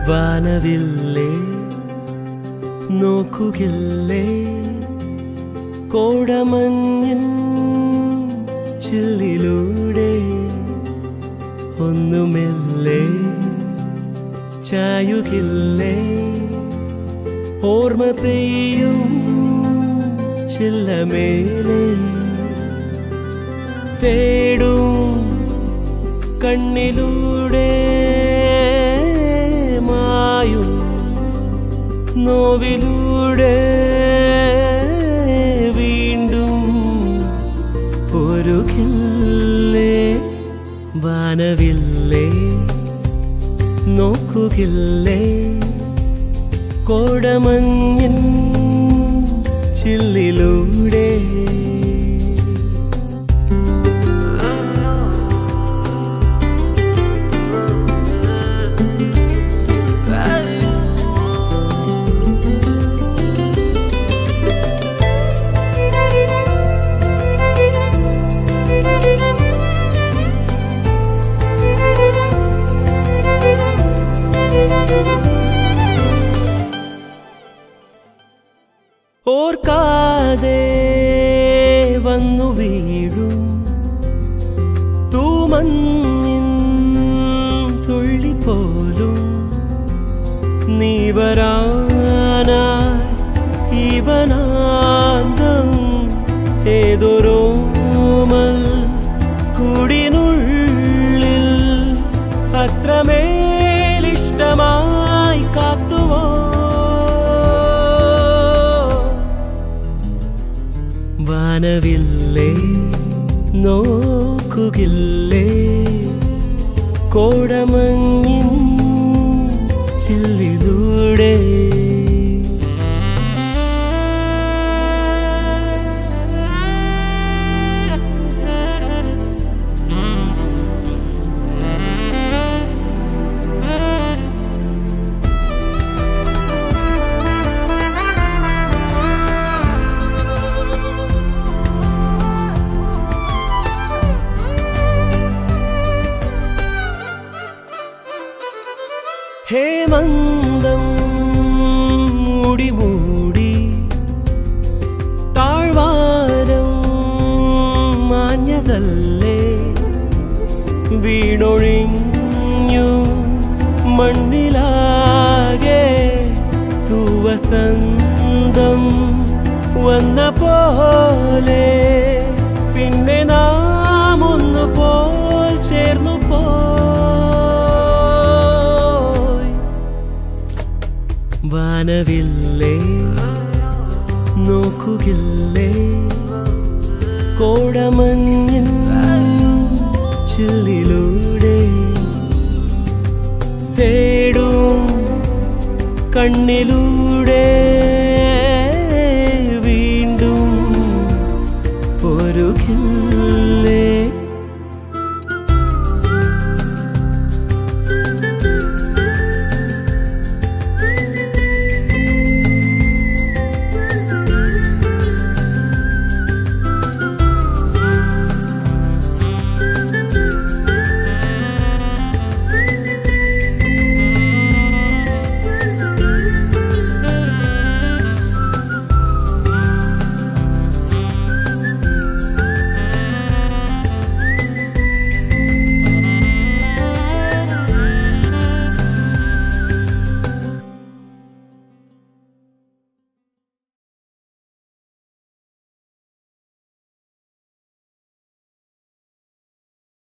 വാനവില്ലേ നോക്കുകില്ലേ കോടമഞ്ഞിൻ ചില്ലിലൂടെ ഒന്നുമില്ലേ ചായുകില്ലേ ഓർമ്മ പെയ്യും ചില്ലമേലെ തേടും കണ്ണിലൂടെ മായും നോവിലൂടെ വീണ്ടും പൊരുകില്ലേ വാനവില്ലേ നോക്കുകില്ലേ കോടമഞ്ഞിൻ ചില്ലിലൂടെ ഓർക്കാതെ വന്നു വീഴും തൂമഞ്ഞിൻ തുള്ളി പോലും നീ വരാനായി ഇവനാന്തം ഏതൊരോമൽ കൂടിനുള്ളിൽ അത്രമേലിഷ്ടമായി കാത്തുവോ വാനവില്ലേ നോക്കുകില്ലേ കോടമഞ്ഞിൻ ചില്ലിലൂടെ ഹേമന്തം മൂടി മൂടി താഴ്വാരം മാഞ്ഞതല്ലേ വീണൊഴിഞ്ഞു മണ്ണിലാകെ തൂവസന്തം വന്ന പോലെ പിന്നെ നാം ഒന്നുപോൽ ചേർന്നു പോ വാനവില്ലേ നോക്കുകില്ലേ കോടമഞ്ഞിൻ ചില്ലിലൂടെ തേടും കണ്ണിലൂടെ